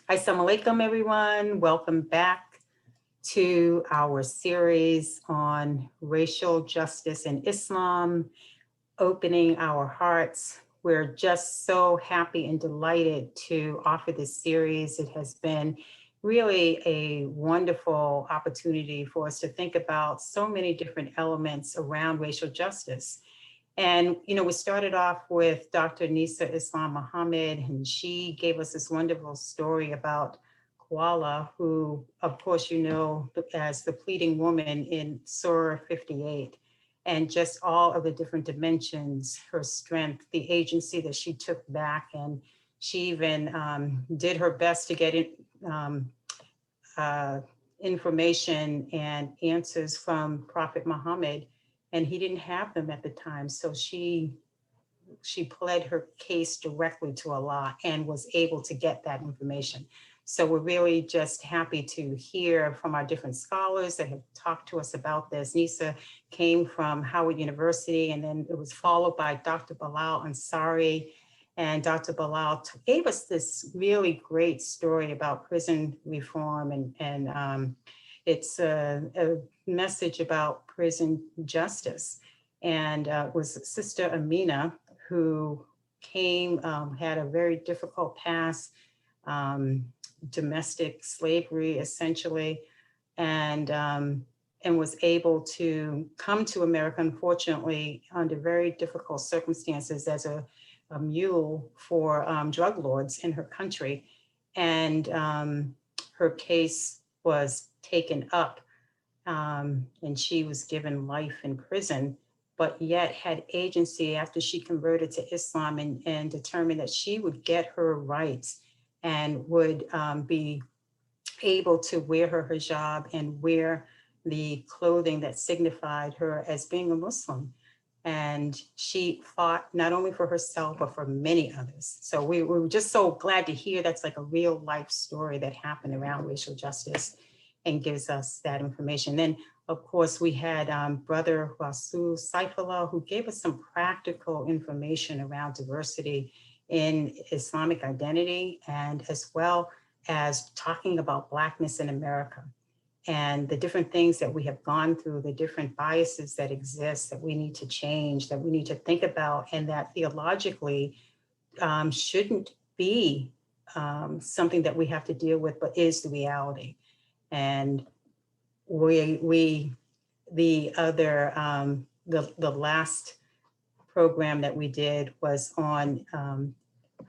Assalamu alaikum, everyone. Welcome back to our series on racial justice in Islam, opening our hearts. We're just so happy and delighted to offer this series. It has been really a wonderful opportunity for us to think about so many different elements around racial justice. And, we started off with Dr. Nisa Islam Muhammad, and she gave us this wonderful story about Koala, who, of course, as the pleading woman in Surah 58, and just all of the different dimensions, her strength, the agency that she took back. And she even did her best to get um, uh, information and answers from Prophet Muhammad, and he didn't have them at the time. So she pled her case directly to Allah and was able to get that information. So we're really just happy to hear from our different scholars that have talked to us about this. Nisa came from Howard University, and then it was followed by Dr. Bilal Ansari. And Dr. Bilal gave us this really great story about prison reform, and it's a message about prison justice. And it was Sister Amina who had a very difficult past, um, domestic slavery essentially, and was able to come to America, unfortunately, under very difficult circumstances as a mule for drug lords in her country. And her case was taken up, and she was given life in prison, but yet had agency after she converted to Islam, and determined that she would get her rights and would be able to wear her hijab and wear the clothing that signified her as being a Muslim. And she fought not only for herself, but for many others. So we were just so glad to hear that's like a real life story that happened around racial justice and gives us that information. Then, of course, we had Brother Rasul Saifullah, who gave us some practical information around diversity in Islamic identity, and as well as talking about Blackness in America and the different things that we have gone through, the different biases that exist that we need to change, that we need to think about, and that theologically shouldn't be something that we have to deal with, but is the reality. And we the other the last program that we did was on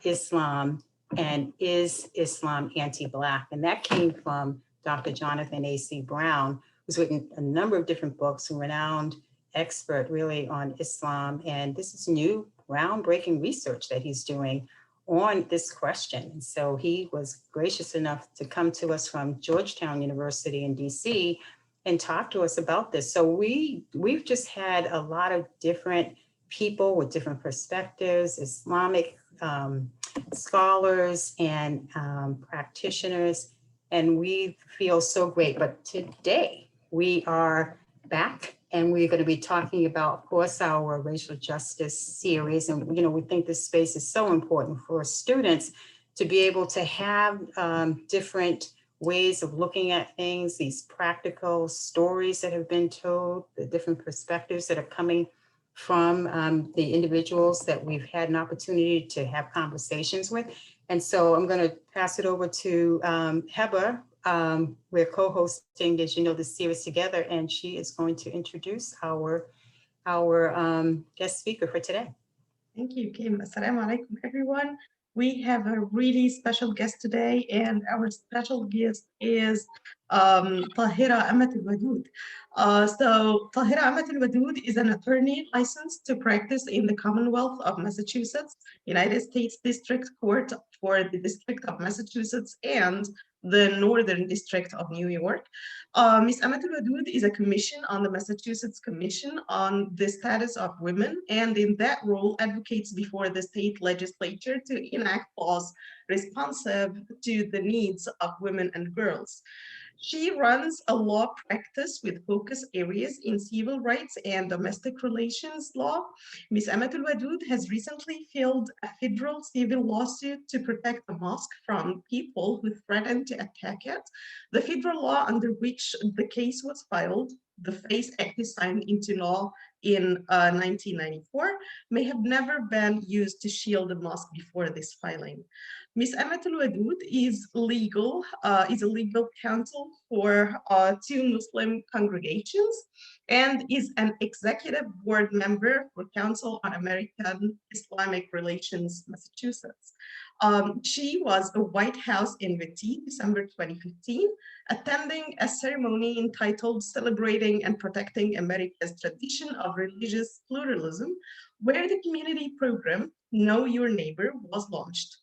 Islam and is Islam anti-Black, and that came from Dr. Jonathan A.C. Brown, who's written a number of different books, a renowned expert really on Islam, and this is new groundbreaking research that he's doing on this question. And so he was gracious enough to come to us from Georgetown University in DC and talk to us about this. So we've just had a lot of different people with different perspectives, Islamic scholars and practitioners, and we feel so great. But today we are back, and we're going to be talking about, of course, our racial justice series. And, we think this space is so important for students to be able to have different ways of looking at things, these practical stories that have been told, the different perspectives that are coming from the individuals that we've had an opportunity to have conversations with. And so I'm going to pass it over to Heba. We're co-hosting, as you know, this series together, and she is going to introduce our guest speaker for today. Thank you, Kim. Assalamu alaikum, everyone. We have a really special guest today, and our special guest is Tahirah Wadud. So Tahirah Wadud is an attorney licensed to practice in the Commonwealth of Massachusetts, United States District Court for the District of Massachusetts and the Northern District of New York. Ms. Amatul Wadud is a commission on the Massachusetts Commission on the Status of Women, and in that role advocates before the state legislature to enact laws responsive to the needs of women and girls. She runs a law practice with focus areas in civil rights and domestic relations law. Ms. Amatul Wadud has recently filed a federal civil lawsuit to protect the mosque from people who threatened to attack it. The federal law under which the case was filed, the FACE Act, is signed into law in 1994, may have never been used to shield the mosque before this filing. Ms. Amatul Wadud is a legal counsel for two Muslim congregations and is an executive board member for Council on American Islamic Relations, Massachusetts. She was a White House invitee December 2015, attending a ceremony entitled Celebrating and Protecting America's Tradition of Religious Pluralism, where the community program Know Your Neighbor was launched.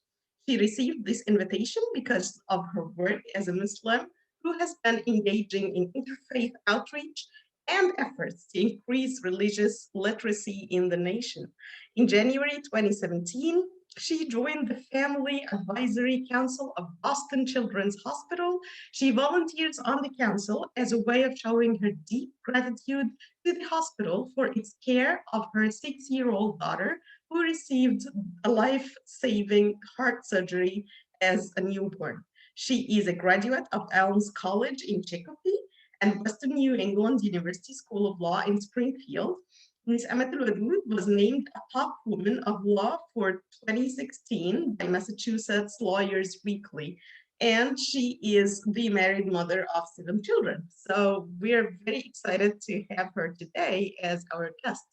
She received this invitation because of her work as a Muslim who has been engaging in interfaith outreach and efforts to increase religious literacy in the nation. In January 2017, she joined the Family Advisory Council of Boston Children's Hospital. She volunteers on the council as a way of showing her deep gratitude to the hospital for its care of her 6-year-old daughter, who received a life-saving heart surgery as a newborn. She is a graduate of Elms College in Chicopee and Western New England University School of Law in Springfield. Ms. Amatul Wadud was named a top woman of law for 2016 by Massachusetts Lawyers Weekly, and she is the married mother of 7 children. So we're very excited to have her today as our guest.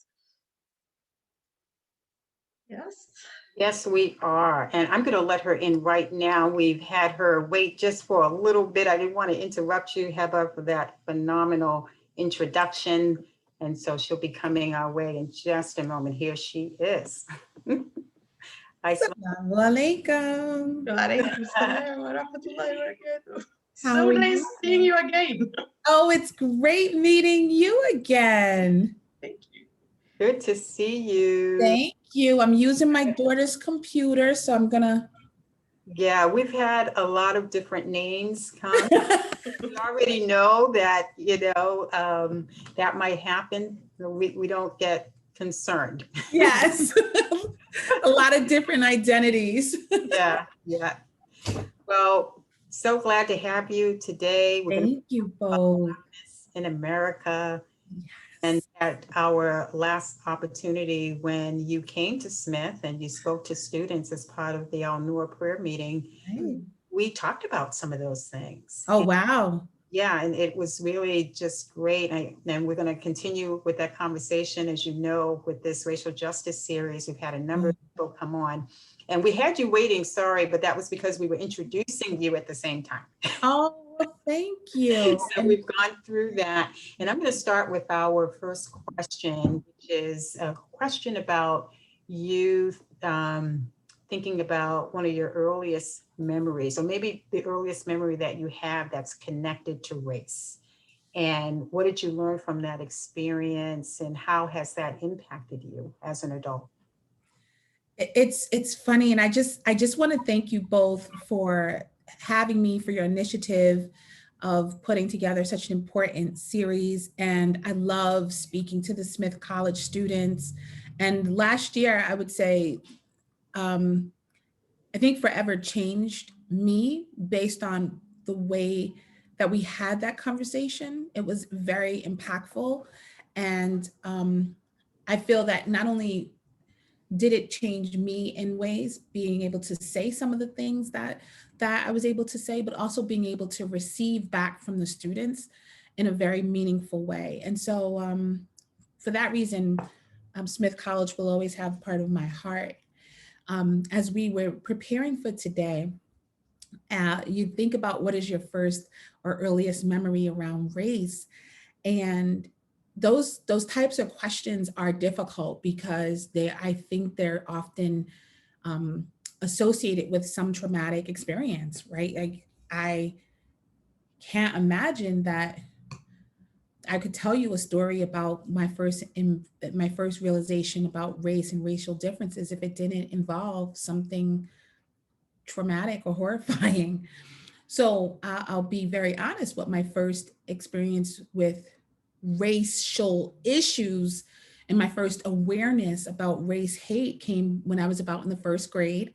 Yes. Yes, we are. And I'm going to let her in right now. We've had her wait just for a little bit. I didn't want to interrupt you, Heba, for that phenomenal introduction. And so she'll be coming our way in just a moment. Here she is. Assalamu alaikum. So nice seeing you again. Oh, it's great meeting you again. Thank you. Good to see you. Thank you. I'm using my daughter's computer, so I'm gonna. Yeah, we've had a lot of different names come. We already know that, that might happen. We don't get concerned. Yes. A lot of different identities. Yeah. Well, so glad to have you today. Thank you both. In America. Yes. And at our last opportunity when you came to Smith and you spoke to students as part of the Al-Noor prayer meeting, Right. we talked about some of those things. Oh, wow. Yeah, and it was really just great. And we're going to continue with that conversation. As you know, with this racial justice series, we've had a number of people come on. And we had you waiting, sorry, but that was because we were introducing you at the same time. Oh, thank you. So we've gone through that. And I'm going to start with our first question, which is a question about you thinking about one of your earliest memories, or maybe the earliest memory that you have that's connected to race. And what did you learn from that experience, and how has that impacted you as an adult? It's funny, and I just want to thank you both for having me, for your initiative of putting together such an important series. And I love speaking to the Smith College students. And last year, I would say, I think forever changed me based on the way that we had that conversation. It was very impactful. And I feel that not only did it change me in ways, being able to say some of the things that I was able to say, but also being able to receive back from the students in a very meaningful way. And so for that reason, Smith College will always have part of my heart. As we were preparing for today, you think about what is your first or earliest memory around race. And those types of questions are difficult because I think they're often associated with some traumatic experience, right? Like, I can't imagine that I could tell you a story about my first realization about race and racial differences if it didn't involve something traumatic or horrifying. So I'll be very honest, what my first experience with racial issues and my first awareness about race hate came when I was about in the first grade.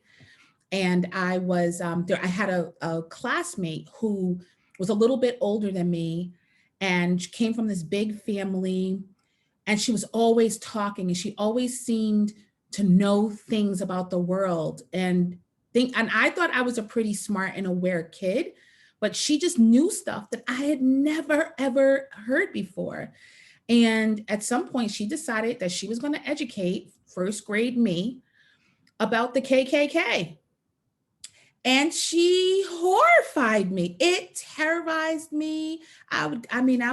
And I was there. I had a classmate who was a little bit older than me, and she came from this big family, and she was always talking, and she always seemed to know things about the world and I thought I was a pretty smart and aware kid, but she just knew stuff that I had never ever heard before. And at some point she decided that she was going to educate first grade me about the KKK. And she horrified me. It terrorized me. I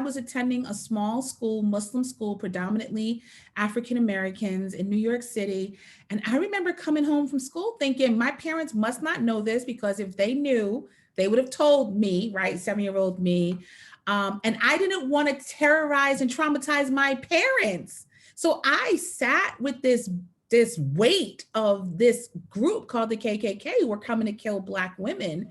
was attending a small school, Muslim school, predominantly African Americans in New York City. And I remember coming home from school thinking my parents must not know this, because if they knew, they would have told me, right? 7-year-old me. And I didn't want to terrorize and traumatize my parents. So I sat with this weight of this group called the KKK who were coming to kill Black women,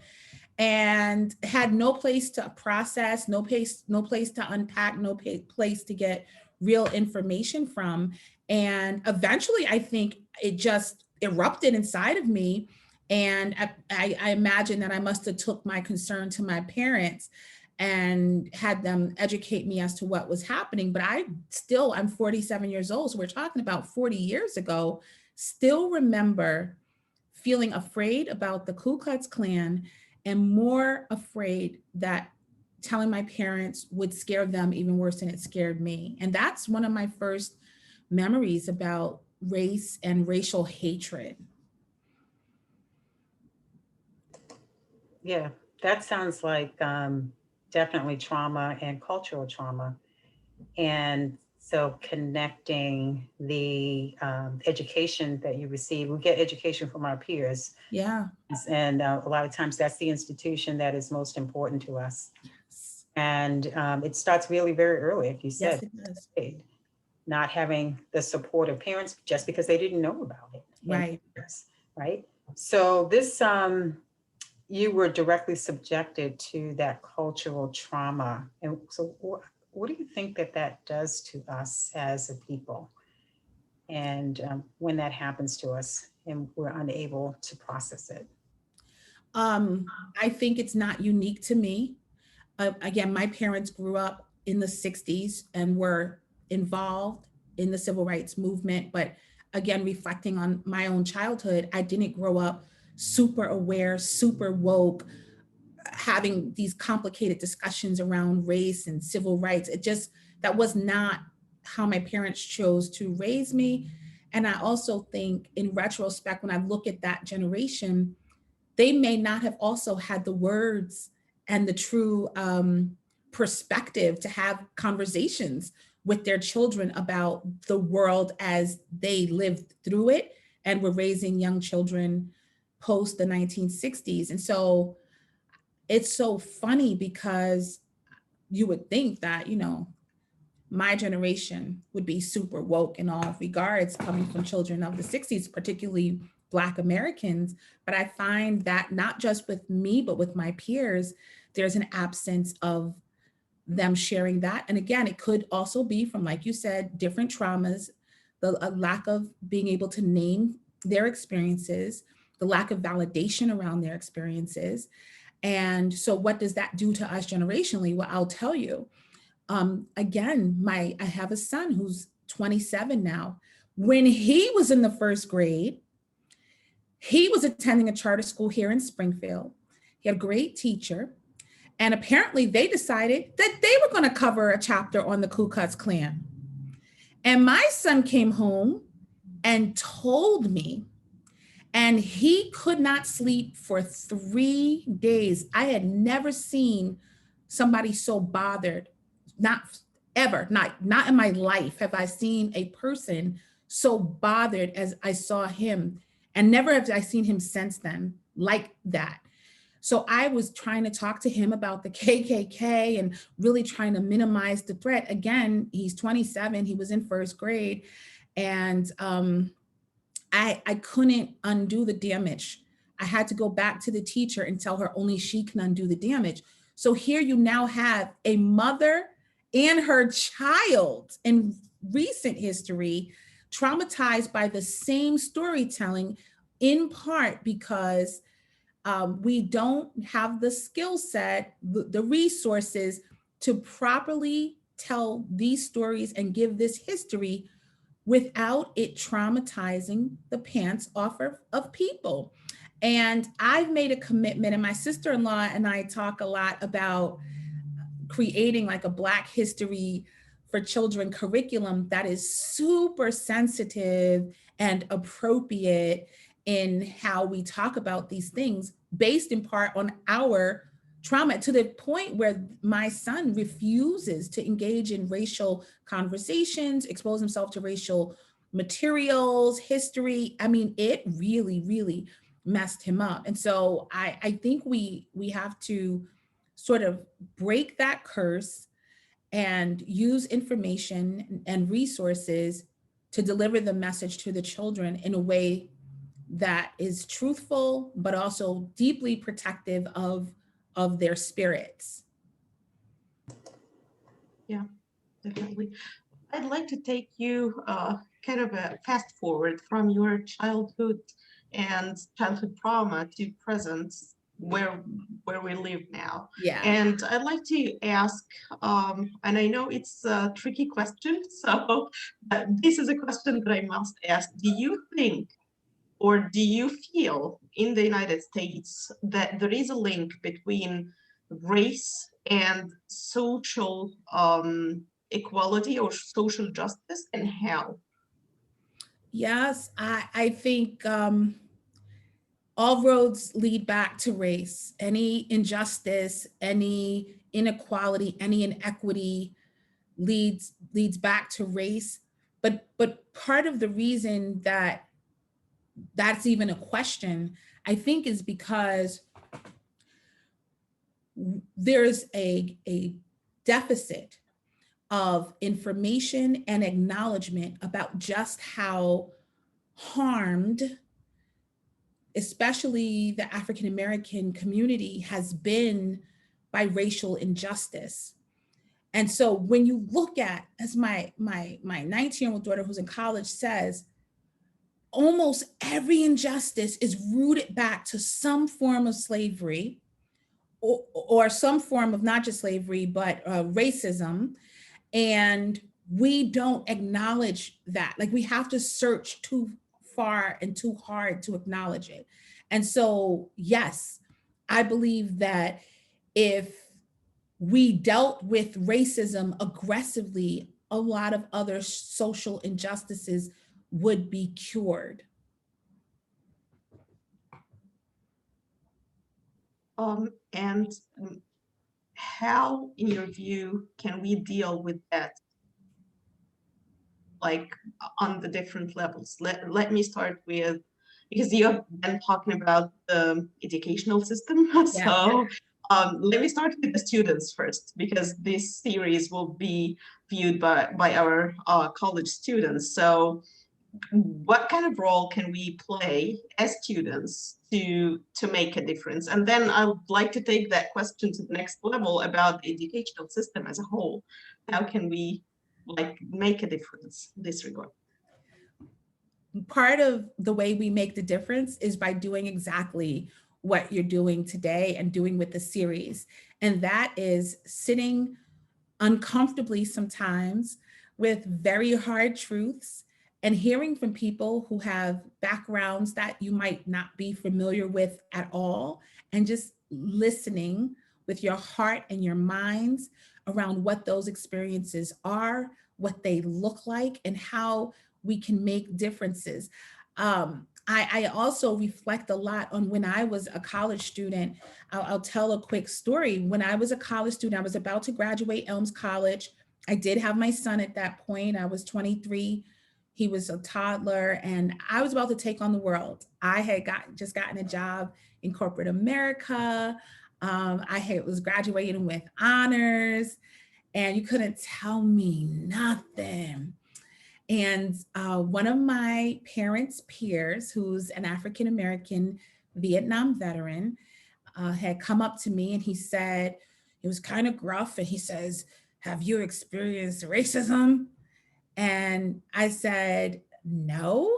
and had no place to process, no place to unpack, no place to get real information from. And eventually I think it just erupted inside of me. And I imagine that I must have took my concern to my parents and had them educate me as to what was happening. But I'm 47 years old. So we're talking about 40 years ago, still remember feeling afraid about the Ku Klux Klan and more afraid that telling my parents would scare them even worse than it scared me. And that's one of my first memories about race and racial hatred. Yeah, that sounds like definitely trauma and cultural trauma. And so connecting the education that you receive, we get education from our peers. Yeah. And a lot of times that's the institution that is most important to us. Yes. And it starts really very early, if you said, Yes, it does. Not having the support of parents just because they didn't know about it. Right. Right. So this, you were directly subjected to that cultural trauma. And so what do you think that does to us as a people? And when that happens to us and we're unable to process it? I think it's not unique to me. Again, my parents grew up in the 60s and were involved in the civil rights movement. But again, reflecting on my own childhood, I didn't grow up super aware, super woke, having these complicated discussions around race and civil rights. That was not how my parents chose to raise me. And I also think in retrospect, when I look at that generation, they may not have also had the words and the true perspective to have conversations with their children about the world as they lived through it and were raising young children post the 1960s. And so it's so funny because you would think that, my generation would be super woke in all regards coming from children of the 60s, particularly Black Americans. But I find that not just with me, but with my peers, there's an absence of them sharing that. And again, it could also be from, like you said, different traumas, the lack of being able to name their experiences, the lack of validation around their experiences. And so what does that do to us generationally? Well, I'll tell you. Again, I have a son who's 27 now. When he was in the first grade, he was attending a charter school here in Springfield. He had a great teacher. And apparently they decided that they were going to cover a chapter on the Ku Klux Klan. And my son came home and told me, and he could not sleep for 3 days. I had never seen somebody so bothered. Not ever, not in my life have I seen a person so bothered as I saw him, and never have I seen him since then like that. So I was trying to talk to him about the KKK and really trying to minimize the threat. Again, he's 27, he was in first grade, and I couldn't undo the damage. I had to go back to the teacher and tell her only she can undo the damage. So here you now have a mother and her child in recent history traumatized by the same storytelling, in part because we don't have the skill set, the resources to properly tell these stories and give this history without it traumatizing the pants off of people. And I've made a commitment, and my sister-in-law and I talk a lot about creating like a Black history for children curriculum that is super sensitive and appropriate in how we talk about these things, based in part on our trauma, to the point where my son refuses to engage in racial conversations, expose himself to racial materials, history. I mean, it really, really messed him up. And so I think we have to sort of break that curse and use information and resources to deliver the message to the children in a way that is truthful, but also deeply protective of their spirits. Yeah, definitely. I'd like to take you kind of a fast forward from your childhood and childhood trauma to present, where we live now. Yeah. And I'd like to ask, and I know it's a tricky question, so this is a question that I must ask. Do you think, or do you feel in the United States that there is a link between race and social equality or social justice, and how? Yes, I think all roads lead back to race. Any injustice, any inequality, any inequity leads back to race. But part of the reason that that's even a question, I think, is because there's a deficit of information and acknowledgement about just how harmed, especially the African American community, has been by racial injustice. And so when you look at, as my 19-year-old daughter who's in college says, almost every injustice is rooted back to some form of slavery, or some form of not just slavery, but racism. And we don't acknowledge that. Like, we have to search too far and too hard to acknowledge it. And so, yes, I believe that if we dealt with racism aggressively, a lot of other social injustices would be cured. And how, in your view, can we deal with that, like on the different levels? Let me start with, because you have been talking about the educational system. So let me start with the students first, because this series will be viewed by our college students. So what kind of role can we play as students to make a difference? And then I would like to take that question to the next level about the educational system as a whole. How can we like make a difference in this regard? Part of the way we make the difference is by doing exactly what you're doing today and doing with the series. And that is sitting uncomfortably sometimes with very hard truths and hearing from people who have backgrounds that you might not be familiar with at all, and just listening with your heart and your minds around what those experiences are, what they look like, and how we can make differences. I also reflect a lot on when I was a college student. I'll tell a quick story. When I was a college student, I was about to graduate Elms College. I did have my son at that point. I was 23. He was a toddler, and I was about to take on the world. I had just gotten a job in corporate America. Was graduating with honors, and you couldn't tell me nothing. And one of my parents' peers, who's an African-American, Vietnam veteran, had come up to me and he said, it was kind of gruff, and he says, "Have you experienced racism?" And I said, "No."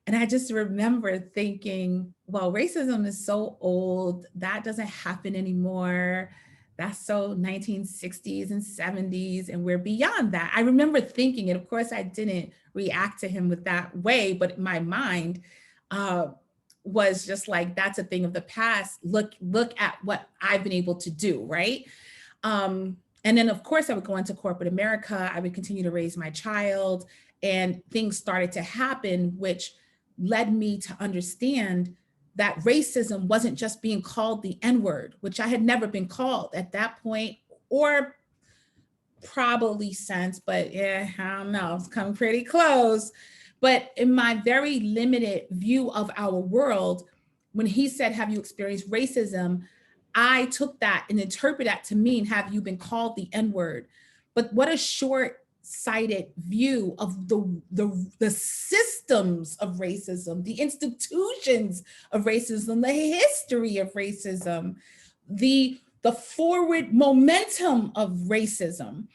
And I just remember thinking, well, racism is so old, that doesn't happen anymore. That's so 1960s and 70s, and we're beyond that. I remember thinking it. Of course, I didn't react to him with that way, but my mind was just like, that's a thing of the past. Look at what I've been able to do, right? And then, of course, I would go into corporate America. I would continue to raise my child, and things started to happen, which led me to understand that racism wasn't just being called the N-word, which I had never been called at that point, or probably since, but yeah, I don't know, it's coming pretty close. But in my very limited view of our world, when he said, "Have you experienced racism?" I took that and interpreted that to mean, have you been called the N-word? But what a short-sighted view of the systems of racism, the institutions of racism, the history of racism, the forward momentum of racism.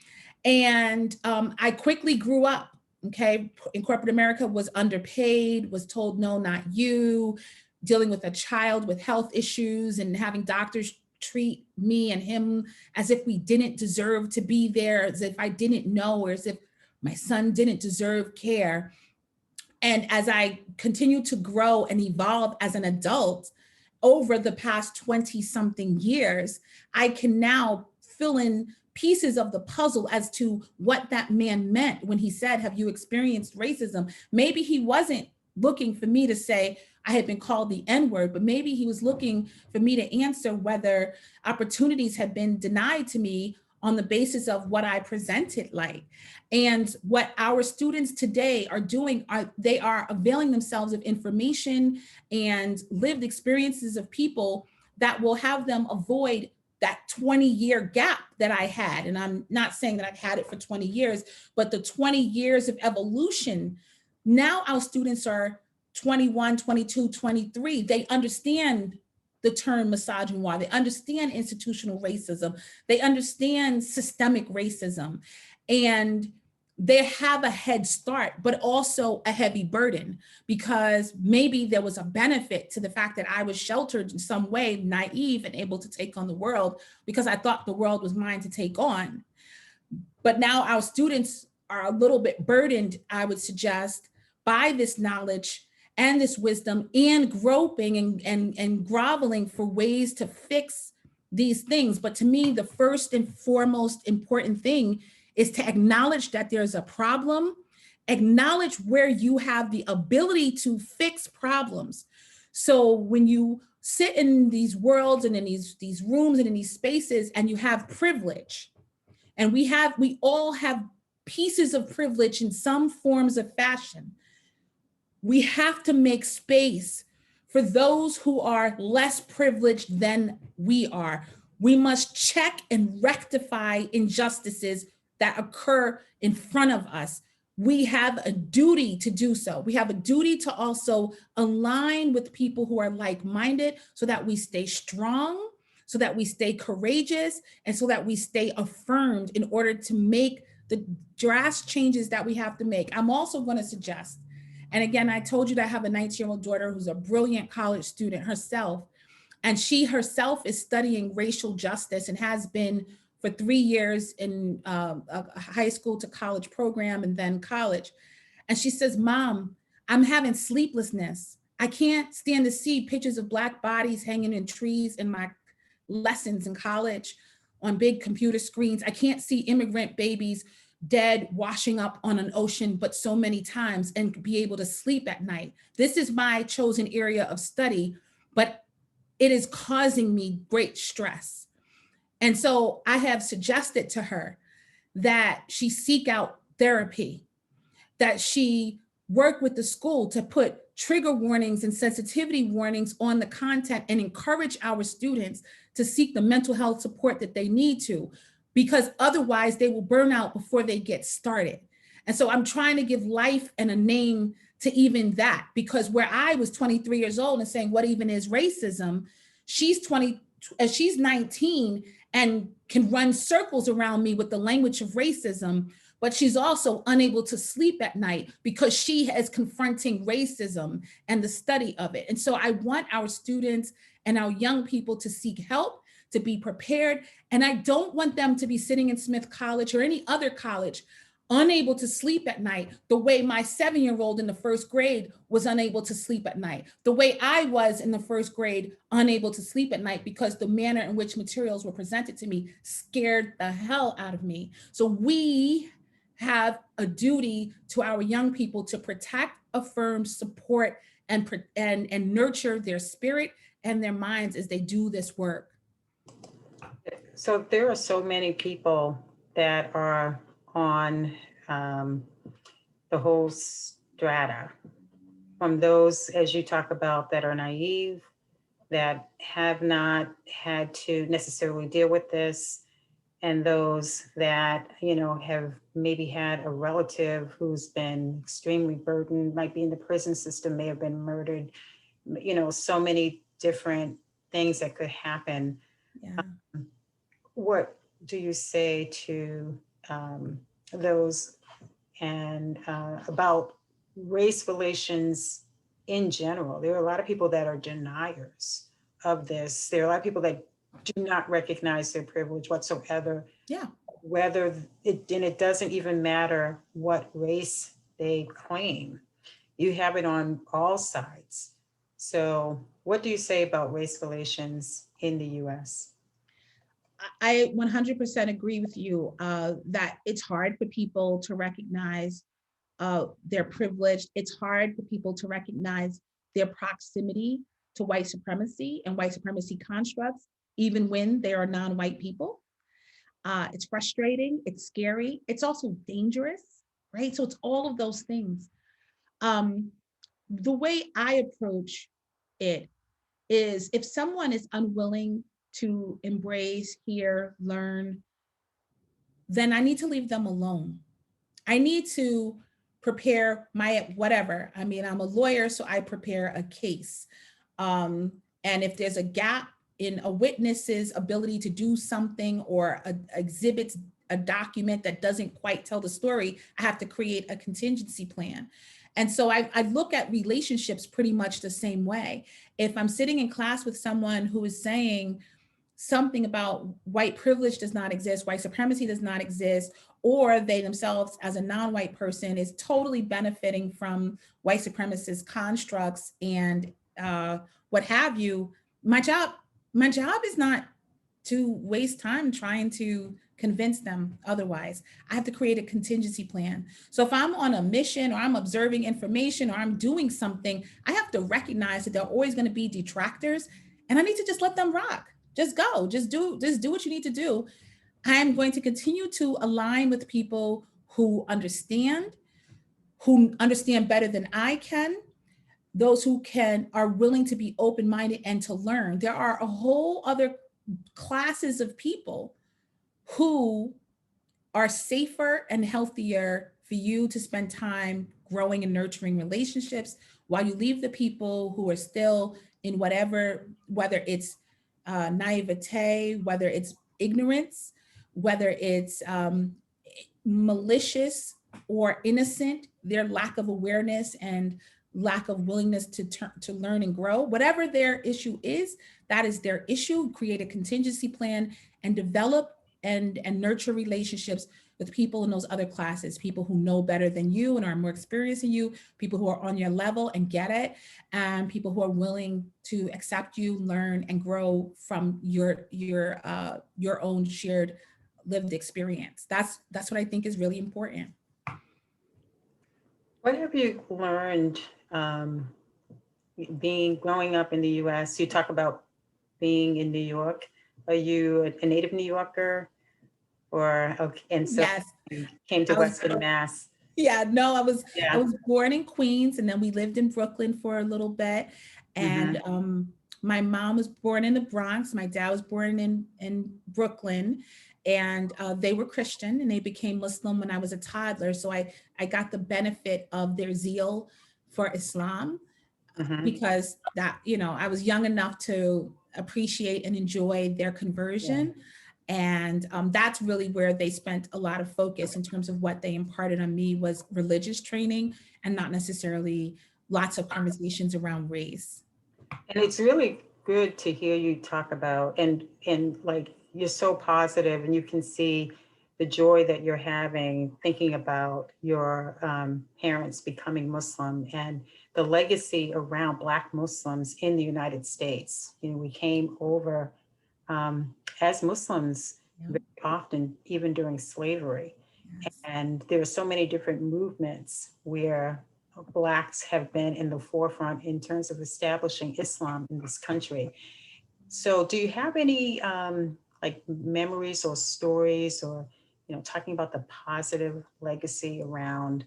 And I quickly grew up, okay? In corporate America, was underpaid, was told, no, not you, dealing with a child with health issues and having doctors treat me and him as if we didn't deserve to be there, as if I didn't know, or as if my son didn't deserve care. And as I continue to grow and evolve as an adult over the past 20 something years, I can now fill in pieces of the puzzle as to what that man meant when he said, "Have you experienced racism?" Maybe he wasn't looking for me to say I had been called the N-word, but maybe he was looking for me to answer whether opportunities had been denied to me on the basis of what I presented like. And what our students today are doing, they are availing themselves of information and lived experiences of people that will have them avoid that 20-year gap that I had. And I'm not saying that I've had it for 20 years, but the 20 years of evolution. Now our students are 21, 22, 23. They understand the term misogynoir. They understand institutional racism. They understand systemic racism. And they have a head start, but also a heavy burden, because maybe there was a benefit to the fact that I was sheltered in some way, naive and able to take on the world because I thought the world was mine to take on. But now our students are a little bit burdened, I would suggest, by this knowledge and this wisdom, and groping and groveling for ways to fix these things. But to me, the first and foremost important thing is to acknowledge that there's a problem, acknowledge where you have the ability to fix problems. So when you sit in these worlds and in these rooms and in these spaces, and you have privilege, and we all have pieces of privilege in some forms of fashion, we have to make space for those who are less privileged than we are. We must check and rectify injustices that occur in front of us. We have a duty to do so. We have a duty to also align with people who are like-minded so that we stay strong, so that we stay courageous, and so that we stay affirmed in order to make the drastic changes that we have to make. I'm also going to suggest, and again, I told you that I have a 19-year-old daughter who's a brilliant college student herself, and she herself is studying racial justice and has been for 3 years in a high school to college program and then college. And she says, "Mom, I'm having sleeplessness. I can't stand to see pictures of Black bodies hanging in trees in my lessons in college on big computer screens. I can't see immigrant babies dead washing up on an ocean, but so many times, and be able to sleep at night. This is my chosen area of study, but it is causing me great stress." And so I have suggested to her that she seek out therapy, that she work with the school to put trigger warnings and sensitivity warnings on the content and encourage our students to seek the mental health support that they need to, because otherwise they will burn out before they get started. And so I'm trying to give life and a name to even that, because where I was 23 years old and saying, what even is racism? She's 19 and can run circles around me with the language of racism, but she's also unable to sleep at night because she is confronting racism and the study of it. And so I want our students and our young people to seek help, to be prepared. And I don't want them to be sitting in Smith College or any other college unable to sleep at night the way my 7-year-old in the first grade was unable to sleep at night, the way I was in the first grade unable to sleep at night because the manner in which materials were presented to me scared the hell out of me. So we have a duty to our young people to protect, affirm, support, and nurture their spirit and their minds as they do this work. So there are so many people that are on the whole strata, from those, as you talk about, that are naive, that have not had to necessarily deal with this, and those that, have maybe had a relative who's been extremely burdened, might be in the prison system, may have been murdered, so many different things that could happen. Yeah. What do you say to those and about race relations in general? There are a lot of people that are deniers of this. There are a lot of people that do not recognize their privilege whatsoever. Yeah. It doesn't even matter what race they claim. You have it on all sides. So what do you say about race relations in the US? I 100% agree with you that it's hard for people to recognize their privilege. It's hard for people to recognize their proximity to white supremacy and white supremacy constructs, even when they are non-white people. It's frustrating, it's scary, it's also dangerous, right? So it's all of those things. The way I approach it is if someone is unwilling to embrace, hear, learn, then I need to leave them alone. I need to prepare my whatever. I mean, I'm a lawyer, so I prepare a case. And if there's a gap in a witness's ability to do something or exhibits a document that doesn't quite tell the story, I have to create a contingency plan. And so I look at relationships pretty much the same way. If I'm sitting in class with someone who is saying something about white privilege does not exist, white supremacy does not exist, or they themselves as a non-white person is totally benefiting from white supremacist constructs and what have you, my job is not to waste time trying to convince them otherwise. I have to create a contingency plan. So if I'm on a mission or I'm observing information or I'm doing something, I have to recognize that there are always going to be detractors and I need to just let them rock. Just go, just do what you need to do. I'm going to continue to align with people who understand better than I can, those who are willing to be open-minded and to learn. There are a whole other classes of people who are safer and healthier for you to spend time growing and nurturing relationships while you leave the people who are still in whatever, whether it's naivete, whether it's ignorance, whether it's malicious or innocent, their lack of awareness and lack of willingness to learn and grow, whatever their issue is, that is their issue. Create a contingency plan and develop and nurture relationships with people in those other classes, people who know better than you and are more experienced than you, people who are on your level and get it, and people who are willing to accept you, learn, and grow from your own shared lived experience. That's what I think is really important. What have you learned growing up in the US? You talk about being in New York. Are you a native New Yorker? Or, okay, and so yes. You came to Western Mass. Yeah, no, I was born in Queens, and then we lived in Brooklyn for a little bit. And my mom was born in the Bronx. My dad was born in Brooklyn, and they were Christian, and they became Muslim when I was a toddler. So I got the benefit of their zeal for Islam, Mhm. because that, I was young enough to appreciate and enjoy their conversion. And that's really where they spent a lot of focus in terms of what they imparted on me was religious training, and not necessarily lots of conversations around race. And it's really good to hear you talk about, and like you're so positive, and you can see the joy that you're having thinking about your parents becoming Muslim and the legacy around Black Muslims in the United States. We came over as Muslims Yeah. very often, even during slavery. Yes. And there are so many different movements where Blacks have been in the forefront in terms of establishing Islam in this country. So do you have any like memories or stories, or, talking about the positive legacy around,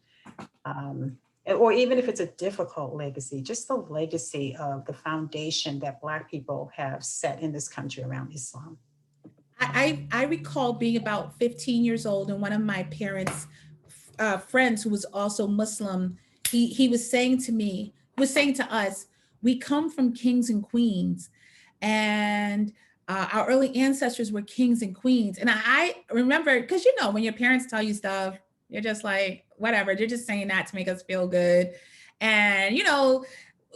or even if it's a difficult legacy, just the legacy of the foundation that Black people have set in this country around Islam? I recall being about 15 years old, and one of my parents' friends who was also Muslim, he was saying to us, we come from kings and queens, and our early ancestors were kings and queens. And I remember, because when your parents tell you stuff, you're just like, whatever, they're just saying that to make us feel good. And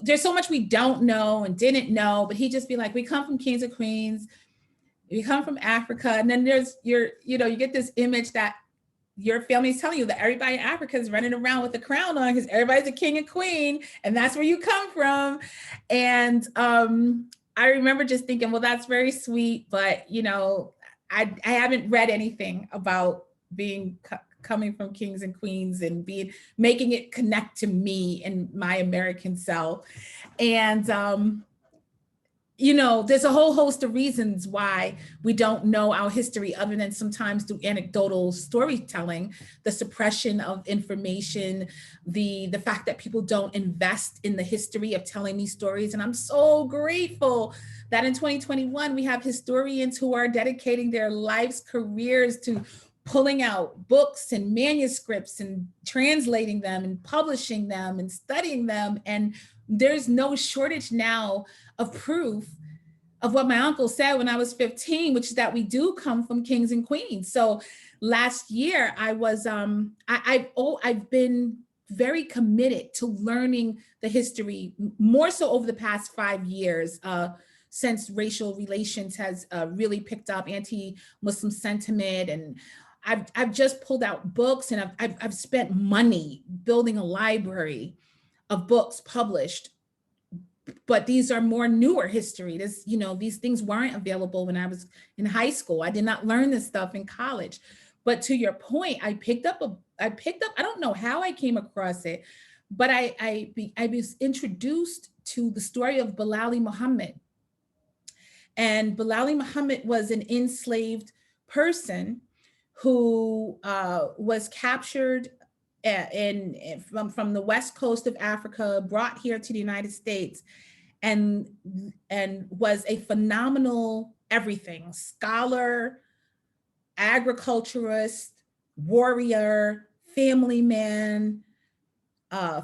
there's so much we don't know and didn't know, but he'd just be like, we come from kings and queens, we come from Africa. And then there's you get this image that your family is telling you that everybody in Africa is running around with a crown on because everybody's a king and queen, and that's where you come from. And I remember just thinking, well, that's very sweet, but I haven't read anything about being coming from kings and queens and making it connect to me and my American self. And there's a whole host of reasons why we don't know our history other than sometimes through anecdotal storytelling, the suppression of information, the fact that people don't invest in the history of telling these stories. And I'm so grateful that in 2021, we have historians who are dedicating their life's careers to pulling out books and manuscripts and translating them and publishing them and studying them. And there's no shortage now of proof of what my uncle said when I was 15, which is that we do come from kings and queens. So last year I was, I've been very committed to learning the history, more so over the past 5 years, since racial relations has really picked up, anti-Muslim sentiment. And I've just pulled out books, and I've spent money building a library of books published, but these are more newer history. These things weren't available when I was in high school. I did not learn this stuff in college. But to your point, I picked up, I don't know how I came across it, but I was introduced to the story of Bilal Muhammad. And Bilal Muhammad was an enslaved person who was captured from the west coast of Africa, brought here to the United States, and was a phenomenal everything: scholar, agriculturist, warrior, family man,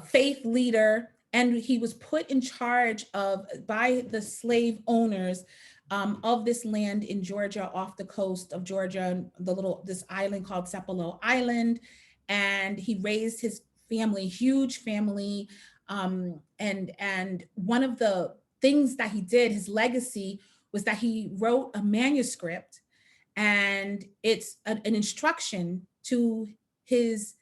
faith leader. And he was put in charge by the slave owners of this land in Georgia, off the coast of Georgia, this island called Sepulveda Island. And he raised his family, huge family. And one of the things that he did, his legacy, was that he wrote a manuscript, and it's an instruction to his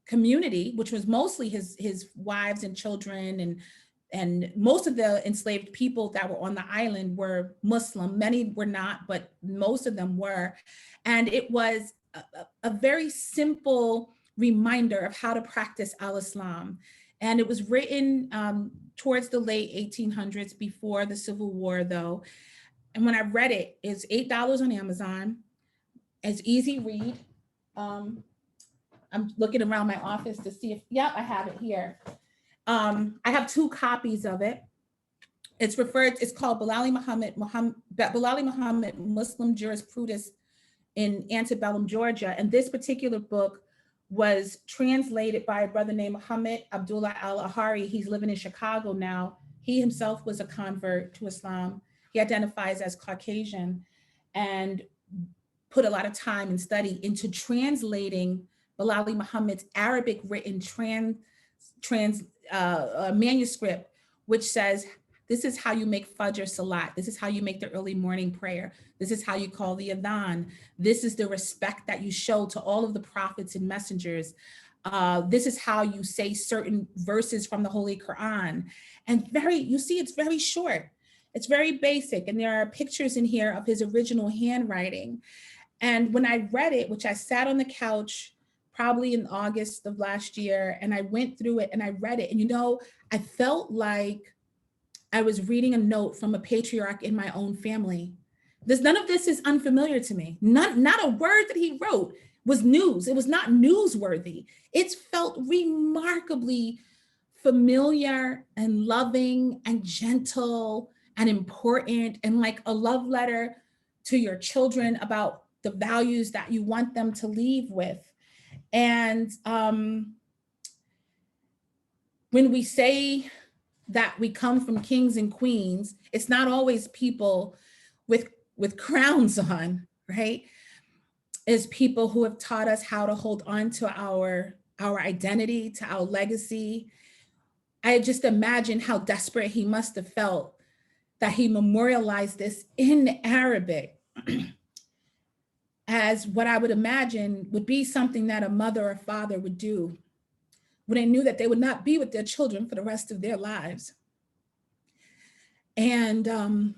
community, which was mostly his wives and children, and most of the enslaved people that were on the island were Muslim. Many were not, but most of them were. And it was a very simple reminder of how to practice al-Islam. And it was written towards the late 1800s, before the Civil War, though. And when I read it, it's $8 on Amazon. It's easy read. I'm looking around my office to see if, I have it here. I have 2 copies of it. It's called Bilal Muhammad, Muslim Jurisprudence in Antebellum Georgia. And this particular book was translated by a brother named Muhammad Abdullah al-Ahari. He's living in Chicago now. He himself was a convert to Islam. He identifies as Caucasian and put a lot of time and study into translating Bilal Muhammad's Arabic written manuscript, which says, this is how you make Fajr Salat. This is how you make the early morning prayer. This is how you call the Adhan. This is the respect that you show to all of the prophets and messengers. This is how you say certain verses from the Holy Quran. And you see, it's very short. It's very basic. And there are pictures in here of his original handwriting. And when I read it, which I sat on the couch probably in August of last year, and I went through it and I read it, and I felt like I was reading a note from a patriarch in my own family. None of this is unfamiliar to me. Not a word that he wrote was news. It was not newsworthy. It felt remarkably familiar and loving and gentle and important, and like a love letter to your children about the values that you want them to leave with. And when we say that we come from kings and queens, it's not always people with crowns on, right? It's people who have taught us how to hold on to our identity, to our legacy. I just imagine how desperate he must have felt that he memorialized this in Arabic as what I would imagine would be something that a mother or father would do when they knew that they would not be with their children for the rest of their lives. And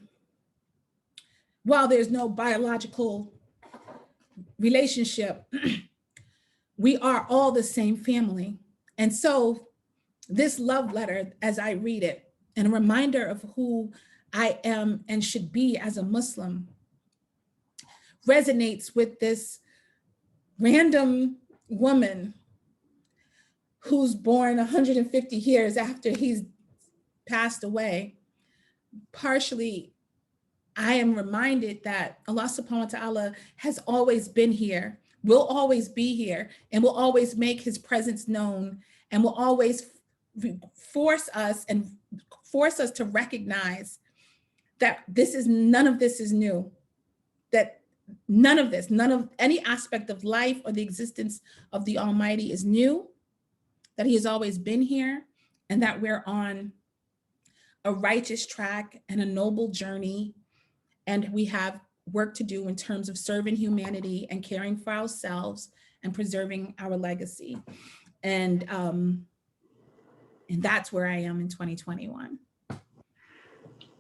while there's no biological relationship, we are all the same family. And so this love letter, as I read it, and a reminder of who I am and should be as a Muslim, resonates with this random woman who's born 150 years after he's passed away. Partially, I am reminded that Allah subhanahu wa ta'ala has always been here, will always be here, and will always make his presence known, and will always force us to recognize that none of this is new, that none of any aspect of life or the existence of the Almighty is new, that he has always been here, and that we're on a righteous track and a noble journey, and we have work to do in terms of serving humanity and caring for ourselves and preserving our legacy. And that's where I am in 2021.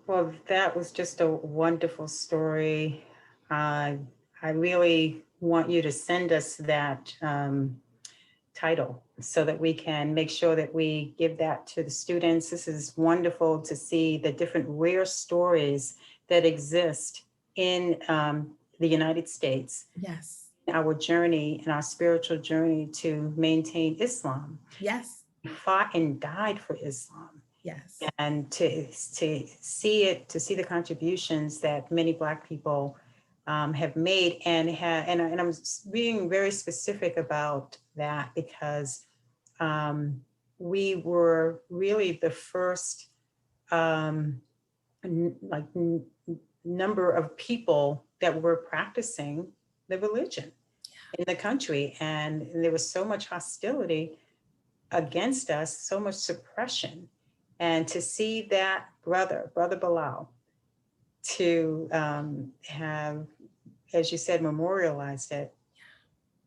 Well, that was just a wonderful story. I really want you to send us that title so that we can make sure that we give that to the students. This is wonderful to see the different rare stories that exist in the United States. Yes. Our journey and our spiritual journey to maintain Islam. Yes. We fought and died for Islam. Yes. And to see the contributions that many Black people have made, and I'm being very specific about that because we were really the first number of people that were practicing the religion in the country, and there was so much hostility against us, so much suppression. And to see that brother Bilal, to have, as you said, memorialized it.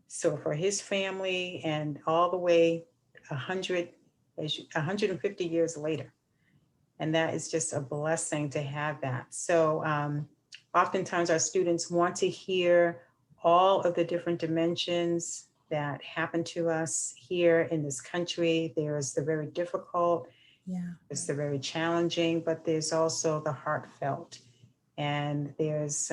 So for his family and all the way 150 years later. And that is just a blessing to have that. So oftentimes our students want to hear all of the different dimensions that happen to us here in this country. There's the very difficult, there's the very challenging, but there's also the heartfelt. And there's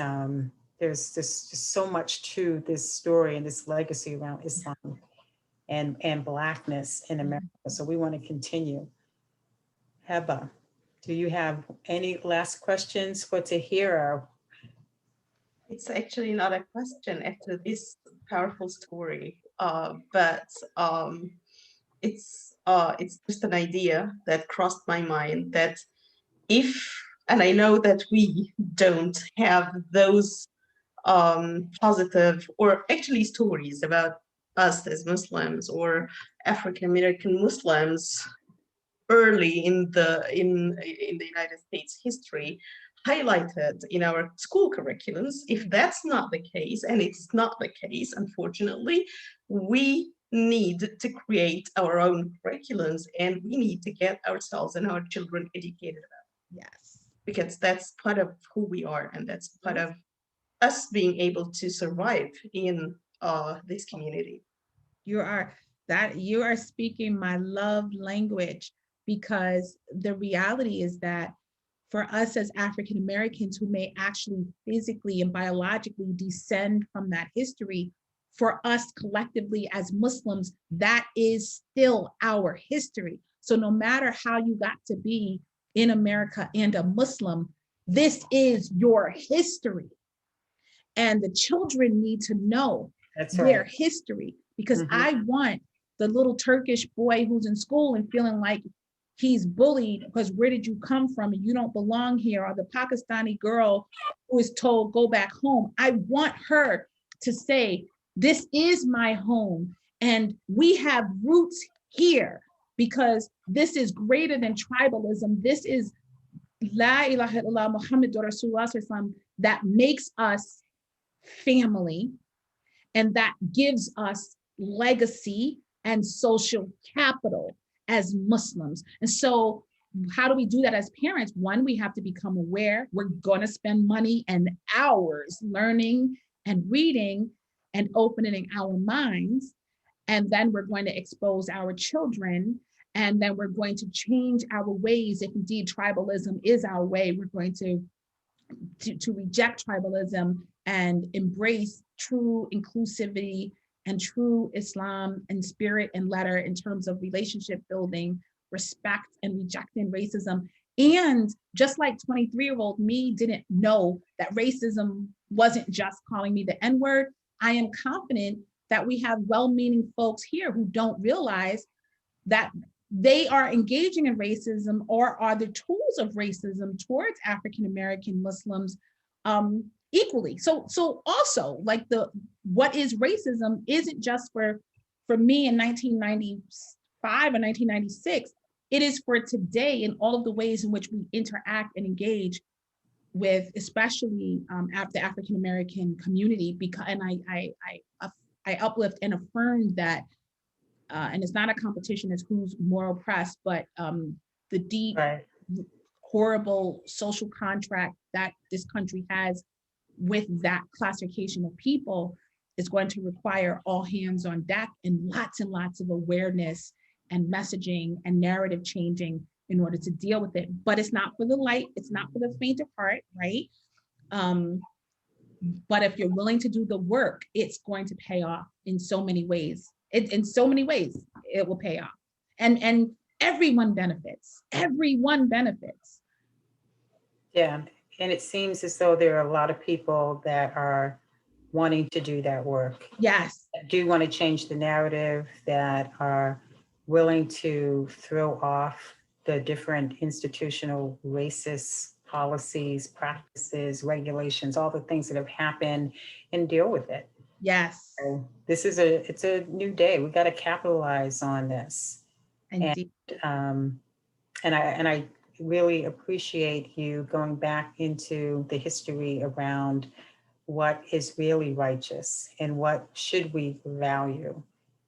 just so much to this story and this legacy around Islam and Blackness in America. So we want to continue. Heba, do you have any last questions for Tahirah? It's actually not a question after this powerful story. but it's just an idea that crossed my mind that if, and I know that we don't have those positive or actually stories about us as Muslims or African American Muslims early in the United States history highlighted in our school curriculums. If that's not the case, and it's not the case, unfortunately, we need to create our own curriculums and we need to get ourselves and our children educated about it. Yes. Because that's part of who we are and that's part of us being able to survive in this community. You are speaking my love language, because the reality is that for us as African Americans who may actually physically and biologically descend from that history, for us collectively as Muslims, that is still our history. So no matter how you got to be in America and a Muslim, this is your history. And the children need to know their history, because I want the little Turkish boy who's in school and feeling like he's bullied because where did you come from and you don't belong here, or the Pakistani girl who is told go back home. I want her to say, this is my home and we have roots here, because this is greater than tribalism. This is La ilaha illallah Muhammadur Rasulullah that makes us family, and that gives us legacy and social capital as Muslims. And so how do we do that as parents? One, we have to become aware. We're going to spend money and hours learning and reading and opening our minds. And then we're going to expose our children. And then we're going to change our ways. If indeed tribalism is our way, we're going to reject tribalism and embrace true inclusivity and true Islam and spirit and letter in terms of relationship building, respect, and rejecting racism. And just like 23-year-old me didn't know that racism wasn't just calling me the N-word, I am confident that we have well-meaning folks here who don't realize that they are engaging in racism or are the tools of racism towards African-American Muslims equally. So also, like, what is racism isn't just for me in 1995 or 1996. It is for today in all of the ways in which we interact and engage with, especially the African-American community. Because, and I uplift and affirm that, and it's not a competition as who's more oppressed, but the deep, horrible social contract that this country has with that classification of people is going to require all hands on deck and lots of awareness and messaging and narrative changing in order to deal with it. But it's not for the light, it's not for the faint of heart, right? But if you're willing to do the work, it's going to pay off in so many ways. In so many ways, it will pay off. And everyone benefits. Everyone benefits. Yeah, and it seems as though there are a lot of people that are wanting to do that work. Yes. That do want to change the narrative, that are willing to throw off the different institutional racist policies, practices, regulations, all the things that have happened, and deal with it. Yes. So it's a new day. We got to capitalize on this. Indeed. And I really appreciate you going back into the history around what is really righteous and what should we value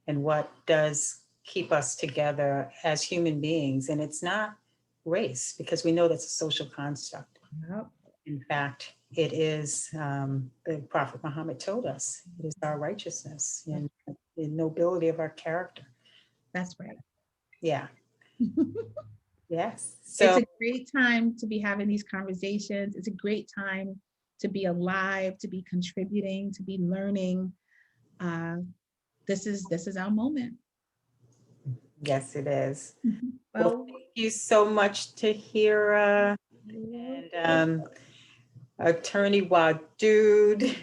and what does keep us together as human beings. And it's not race, because we know that's a social construct. Yep. In fact, it is, the Prophet Muhammad told us, it is our righteousness and the nobility of our character. That's right. Yeah. Yes. So it's a great time to be having these conversations. It's a great time to be alive, to be contributing, to be learning. This is our moment. yes, it is. Well, Thank you so much, Tahirah and Attorney Wadud.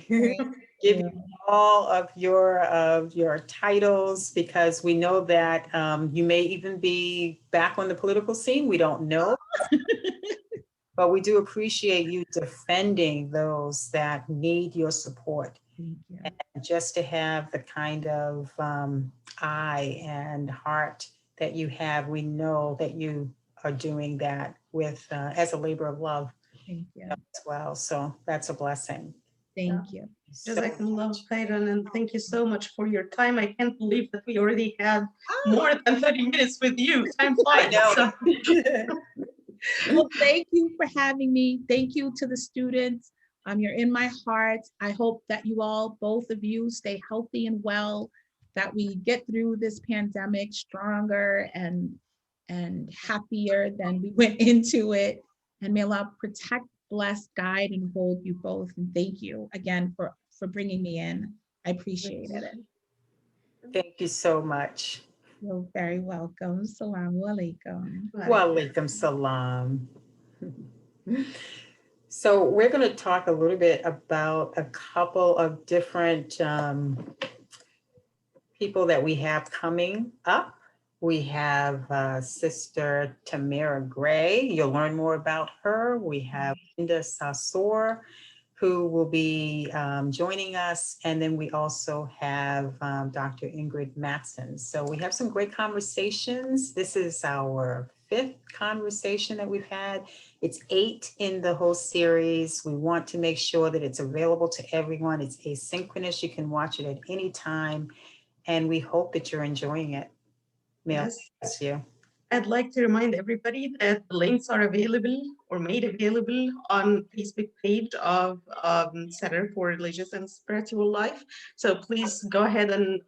give you all of your titles, because we know that you may even be back on the political scene. We don't know. But we do appreciate you defending those that need your support. Thank you. And just to have the kind of eye and heart that you have, we know that you are doing that with as a labor of love Thank you. as well. So that's a blessing. Thank you. So Jazakumullah khairan, and thank you so much for your time. I can't believe that we already had more than 30 minutes with you. Time flies. I know. Well, thank you for having me. Thank you to the students. You're in my heart. I hope that you all, both of you, stay healthy and well, that we get through this pandemic stronger and happier than we went into it. And may Allah protect, bless, guide, and hold you both. And thank you again for bringing me in. I appreciated it. Thank you so much. You're very welcome. Assalamu alaikum. Wa alaikum salam. So we're going to talk a little bit about a couple of different people that we have coming up. We have Sister Tamara Gray. You'll learn more about her. We have Linda Sassour, who will be joining us. And then we also have Dr. Ingrid Matson. So we have some great conversations. This is our 5th conversation that we've had. It's 8 in the whole series. We want to make sure that it's available to everyone. It's asynchronous. You can watch it at any time. And we hope that you're enjoying it. Yes. Bless you. I'd like to remind everybody that the links are available or made available on Facebook page of Center for Religious and Spiritual Life. So please go ahead and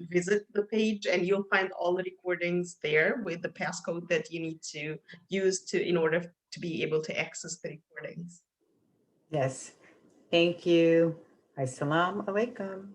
visit the page, and you'll find all the recordings there with the passcode that you need to use in order to be able to access the recordings. Yes. Thank you. Assalamu alaikum.